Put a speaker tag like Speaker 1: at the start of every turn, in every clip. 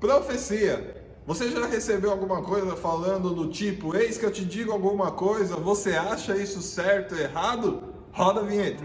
Speaker 1: Profecia. Você já recebeu alguma coisa falando do tipo, eis que eu te digo alguma coisa, você acha isso certo ou errado? Roda a vinheta.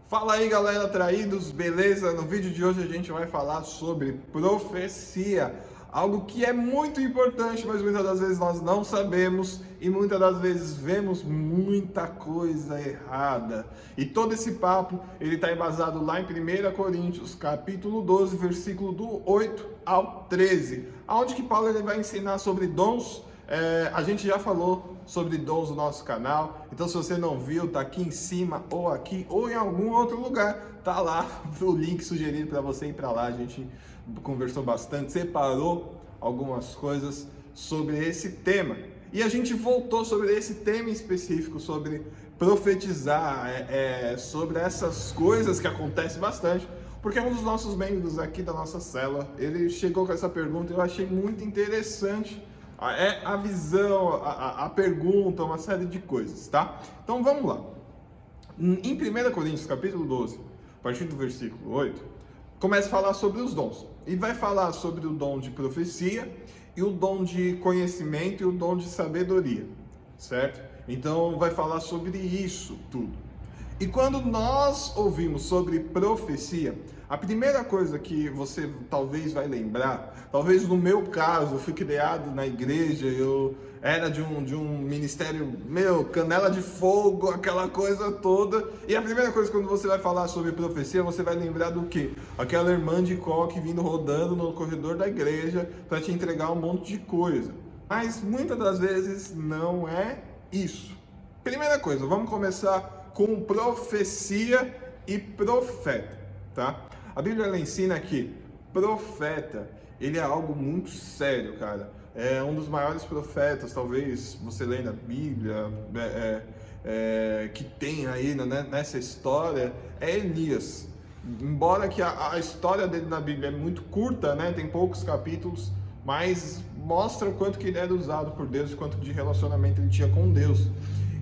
Speaker 1: Fala aí, galera, traídos, beleza? No vídeo de hoje a gente vai falar sobre profecia, algo que é muito importante, mas muitas das vezes nós não sabemos e muitas das vezes vemos muita coisa errada. E todo esse papo, ele está embasado lá em 1 Coríntios, capítulo 12, versículo do 8 ao 13, onde que Paulo ele vai ensinar sobre dons. A gente já falou sobre dons no nosso canal, então se você não viu, tá aqui em cima ou aqui ou em algum outro lugar, tá lá o link sugerido para você ir para lá. A gente conversou bastante, separou algumas coisas sobre esse tema e a gente voltou sobre esse tema em específico, sobre profetizar, sobre essas coisas que acontecem bastante. Porque um dos nossos membros aqui da nossa célula, ele chegou com essa pergunta e eu achei muito interessante. A visão, a pergunta, uma série de coisas, tá? Então vamos lá. Em 1 Coríntios, capítulo 12, a partir do versículo 8, começa a falar sobre os dons. E vai falar sobre o dom de profecia, e o dom de conhecimento e o dom de sabedoria, certo? Então vai falar sobre isso tudo. E quando nós ouvimos sobre profecia, a primeira coisa que você talvez vai lembrar, talvez no meu caso, eu fui criado na igreja, eu era de um ministério, canela de fogo, aquela coisa toda. E a primeira coisa quando você vai falar sobre profecia, você vai lembrar do quê? Aquela irmã de coque vindo rodando no corredor da igreja para te entregar um monte de coisa. Mas muitas das vezes não é isso. Primeira coisa, vamos começar com profecia e profeta, tá? A Bíblia ela ensina que profeta, ele é algo muito sério, cara. É um dos maiores profetas, talvez você lendo a Bíblia, que tem aí nessa história, é Elias. Embora que a história dele na Bíblia é muito curta, né? Tem poucos capítulos, mas mostra o quanto que ele era usado por Deus e quanto de relacionamento ele tinha com Deus.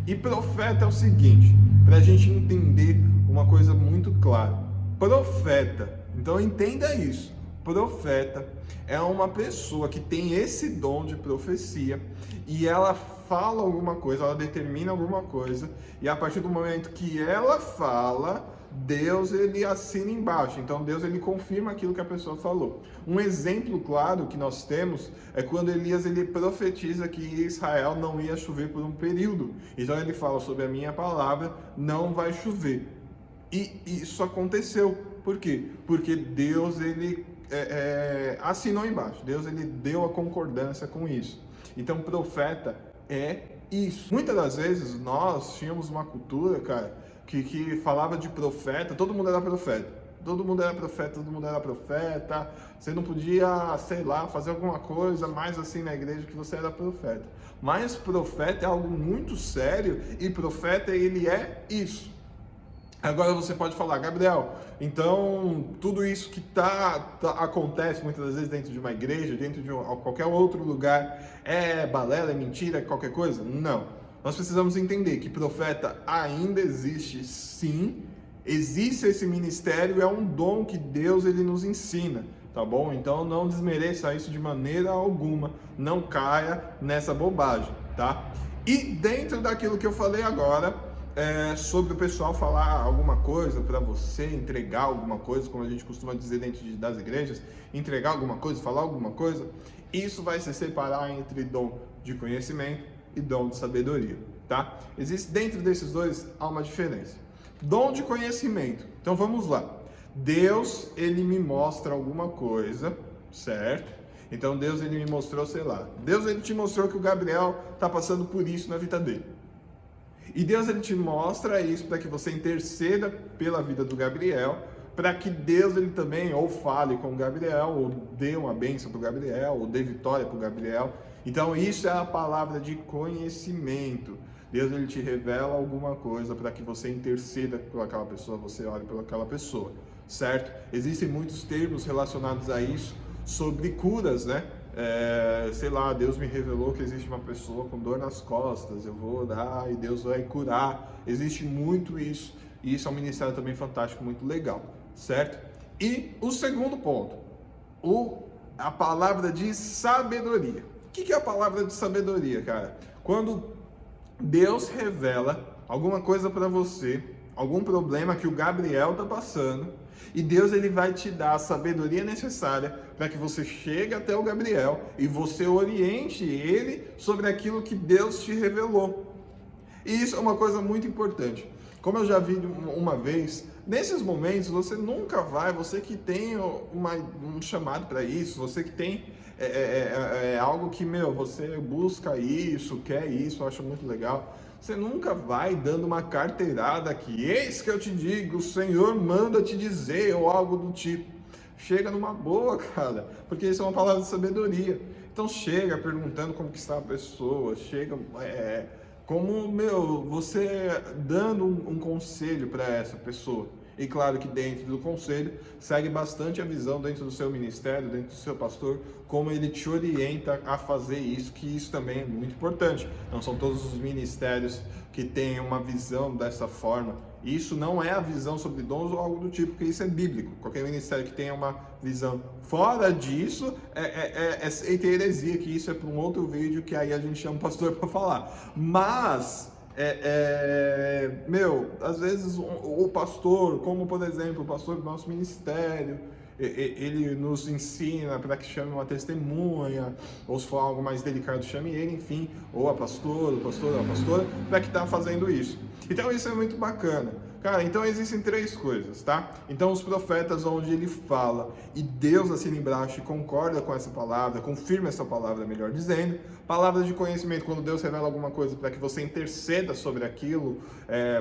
Speaker 1: E profeta é o seguinte, para a gente entender uma coisa muito clara. Profeta, então entenda isso. Profeta é uma pessoa que tem esse dom de profecia e ela fala alguma coisa, ela determina alguma coisa e a partir do momento que ela fala, Deus ele assina embaixo, então Deus ele confirma aquilo que a pessoa falou. Um exemplo claro que nós temos é quando Elias ele profetiza que em Israel não ia chover por um período. Então ele fala sobre a minha palavra, não vai chover. E isso aconteceu. Por quê? Porque Deus ele assinou embaixo. Deus ele deu a concordância com isso. Então profeta é isso. Muitas das vezes nós tínhamos uma cultura, cara, que falava de profeta, todo mundo era profeta. Todo mundo era profeta, todo mundo era profeta. Você não podia, sei lá, fazer alguma coisa mais assim na igreja que você era profeta. Mas profeta é algo muito sério e profeta ele é isso. Agora você pode falar, Gabriel, então tudo isso que acontece muitas das vezes dentro de uma igreja, dentro de qualquer outro lugar, é balela, é mentira, é qualquer coisa? Não. Nós precisamos entender que profeta ainda existe, sim, existe esse ministério, é um dom que Deus ele nos ensina, tá bom? Então não desmereça isso de maneira alguma, não caia nessa bobagem, tá? E dentro daquilo que eu falei agora, sobre o pessoal falar alguma coisa para você, entregar alguma coisa, como a gente costuma dizer dentro das igrejas, entregar alguma coisa, falar alguma coisa, isso vai se separar entre dom de conhecimento e dom de sabedoria, tá? Existe dentro desses dois, há uma diferença. Dom de conhecimento, então vamos lá. Deus, ele me mostra alguma coisa, certo? Então Deus, ele me mostrou, sei lá, Deus, ele te mostrou que o Gabriel está passando por isso na vida dele. E Deus ele te mostra isso para que você interceda pela vida do Gabriel, para que Deus ele também ou fale com o Gabriel, ou dê uma bênção para o Gabriel, ou dê vitória para o Gabriel. Então isso é a palavra de conhecimento. Deus ele te revela alguma coisa para que você interceda por aquela pessoa, você ore por aquela pessoa, certo? Existem muitos termos relacionados a isso sobre curas, né? sei lá, Deus me revelou que existe uma pessoa com dor nas costas, eu vou orar e Deus vai curar. Existe muito isso, e isso é um ministério também fantástico, muito legal, certo? E o segundo ponto, a palavra de sabedoria. O que é a palavra de sabedoria, cara? Quando Deus revela alguma coisa para você, algum problema que o Gabriel está passando, e Deus ele vai te dar a sabedoria necessária para que você chegue até o Gabriel e você oriente ele sobre aquilo que Deus te revelou. E isso é uma coisa muito importante. Como eu já vi uma vez, nesses momentos você nunca vai, você que tem um chamado para isso, você que tem algo que, você busca isso, quer isso, acha muito legal. Você nunca vai dando uma carteirada aqui, eis que eu te digo, o Senhor manda te dizer, ou algo do tipo. Chega numa boa, cara, porque isso é uma palavra de sabedoria. Então chega perguntando como que está a pessoa, chega você dando um conselho para essa pessoa. E claro que dentro do conselho segue bastante a visão dentro do seu ministério, dentro do seu pastor, como ele te orienta a fazer isso, que isso também é muito importante. Não são todos os ministérios que têm uma visão dessa forma. Isso não é a visão sobre dons ou algo do tipo, porque isso é bíblico. Qualquer ministério que tenha uma visão fora disso é heresia, que isso é para um outro vídeo que aí a gente chama o pastor para falar. Mas às vezes o pastor, como por exemplo o pastor do nosso ministério, ele nos ensina para que chame uma testemunha, ou se for algo mais delicado, chame ele, enfim, ou a pastora, o pastor, a pastora, para que está fazendo isso. Então isso é muito bacana. Cara, então existem três coisas, tá? Então os profetas, onde ele fala e Deus assina embaixo e concorda com essa palavra, confirma essa palavra, melhor dizendo. Palavras de conhecimento, quando Deus revela alguma coisa para que você interceda sobre aquilo,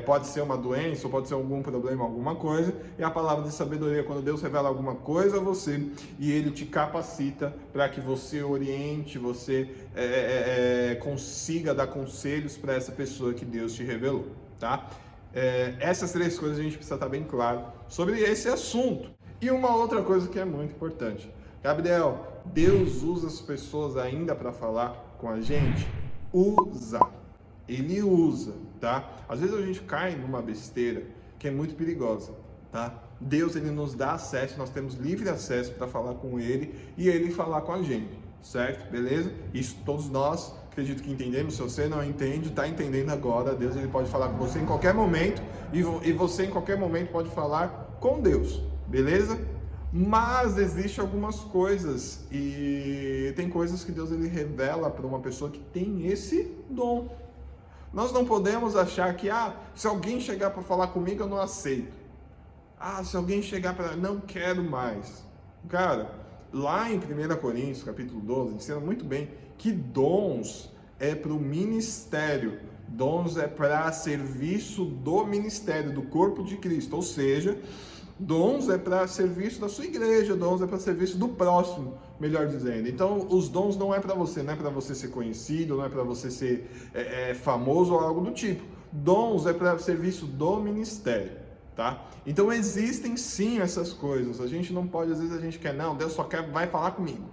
Speaker 1: pode ser uma doença, ou pode ser algum problema, alguma coisa. E a palavra de sabedoria, quando Deus revela alguma coisa a você e ele te capacita para que você oriente, você consiga dar conselhos para essa pessoa que Deus te revelou, tá? Essas três coisas a gente precisa estar bem claro sobre esse assunto. E uma outra coisa que é muito importante, Gabriel, Deus usa as pessoas ainda para falar com a gente? Usa, ele usa, tá? Às vezes a gente cai numa besteira que é muito perigosa, tá? Deus ele nos dá acesso, nós temos livre acesso para falar com ele e ele falar com a gente, certo? Beleza? Isso todos nós acredito que entendemos. Se você não entende, está entendendo agora. Deus ele pode falar com você em qualquer momento e você em qualquer momento pode falar com Deus, beleza? Mas existe algumas coisas e tem coisas que Deus ele revela para uma pessoa que tem esse dom. Nós não podemos achar que se alguém chegar para falar comigo eu não aceito. Se alguém chegar para não quero mais. Cara, lá em 1 Coríntios, capítulo 12, ensina muito bem que dons é para o ministério, dons é para serviço do ministério, do corpo de Cristo, ou seja, dons é para serviço da sua igreja, dons é para serviço do próximo, melhor dizendo. Então, os dons não é para você, não é para você ser conhecido, não é para você ser famoso ou algo do tipo. Dons é para serviço do ministério, tá? Então, existem sim essas coisas. A gente não pode, às vezes a gente quer, não, Deus só vai falar comigo.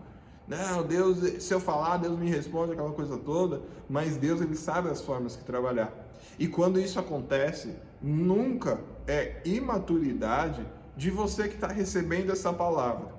Speaker 1: Não, Deus, se eu falar, Deus me responde, aquela coisa toda, mas Deus ele sabe as formas que trabalhar. E quando isso acontece, nunca é imaturidade de você que está recebendo essa palavra.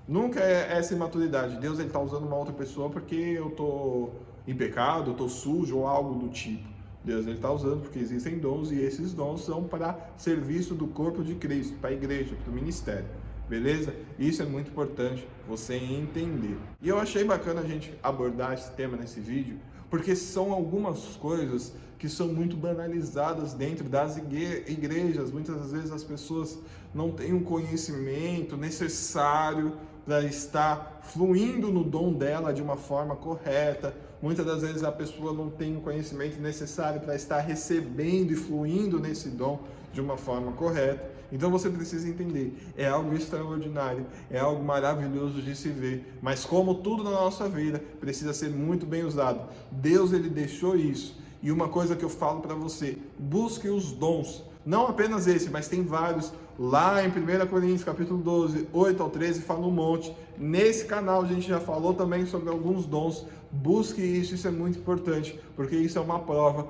Speaker 1: Nunca é essa imaturidade. Deus ele está usando uma outra pessoa porque eu estou em pecado, eu estou sujo ou algo do tipo. Deus ele está usando porque existem dons e esses dons são para serviço do corpo de Cristo, para a igreja, para o ministério. Beleza? Isso é muito importante você entender. E eu achei bacana a gente abordar esse tema nesse vídeo, porque são algumas coisas que são muito banalizadas dentro das igrejas. Muitas das vezes as pessoas não têm um conhecimento necessário para estar fluindo no dom dela de uma forma correta. Muitas das vezes a pessoa não tem o conhecimento necessário para estar recebendo e fluindo nesse dom de uma forma correta. Então você precisa entender, é algo extraordinário, é algo maravilhoso de se ver, mas como tudo na nossa vida, precisa ser muito bem usado. Deus ele deixou isso. E uma coisa que eu falo para você, busque os dons, não apenas esse, mas tem vários. Lá em 1 Coríntios, capítulo 12, 8 ao 13, fala um monte. Nesse canal a gente já falou também sobre alguns dons. Busque isso é muito importante, porque isso é uma prova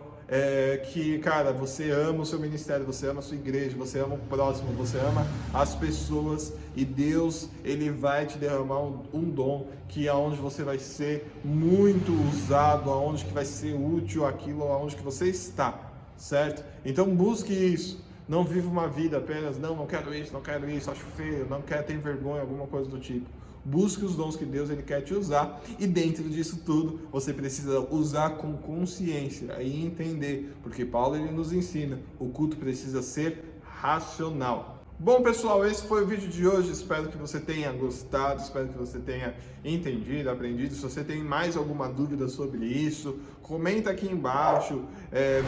Speaker 1: que, cara, você ama o seu ministério, você ama a sua igreja, você ama o próximo, você ama as pessoas, e Deus, Ele vai te derramar um dom que é onde você vai ser muito usado, aonde que vai ser útil aquilo, aonde que você está, certo? Então busque isso. Não viva uma vida apenas, não quero isso, acho feio, não quero, ter vergonha, alguma coisa do tipo. Busque os dons que Deus ele quer te usar, e dentro disso tudo você precisa usar com consciência e entender, porque Paulo ele nos ensina, o culto precisa ser racional. Bom, pessoal, esse foi o vídeo de hoje. Espero que você tenha gostado, espero que você tenha entendido, aprendido. Se você tem mais alguma dúvida sobre isso, comenta aqui embaixo.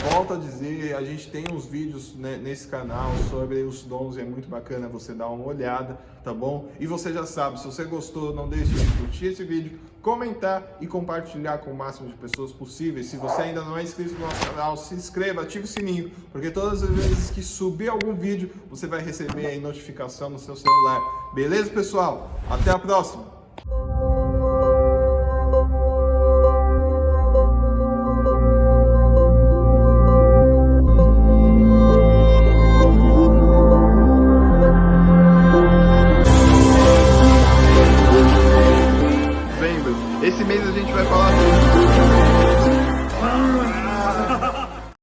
Speaker 1: Volto a dizer, a gente tem uns vídeos, né, nesse canal sobre os dons, e é muito bacana você dar uma olhada, tá bom? E você já sabe, se você gostou, não deixe de curtir esse vídeo, comentar e compartilhar com o máximo de pessoas possíveis. Se você ainda não é inscrito no nosso canal, se inscreva, ative o sininho, porque todas as vezes que subir algum vídeo, você vai receber aí notificação no seu celular. Beleza, pessoal? Até a próxima!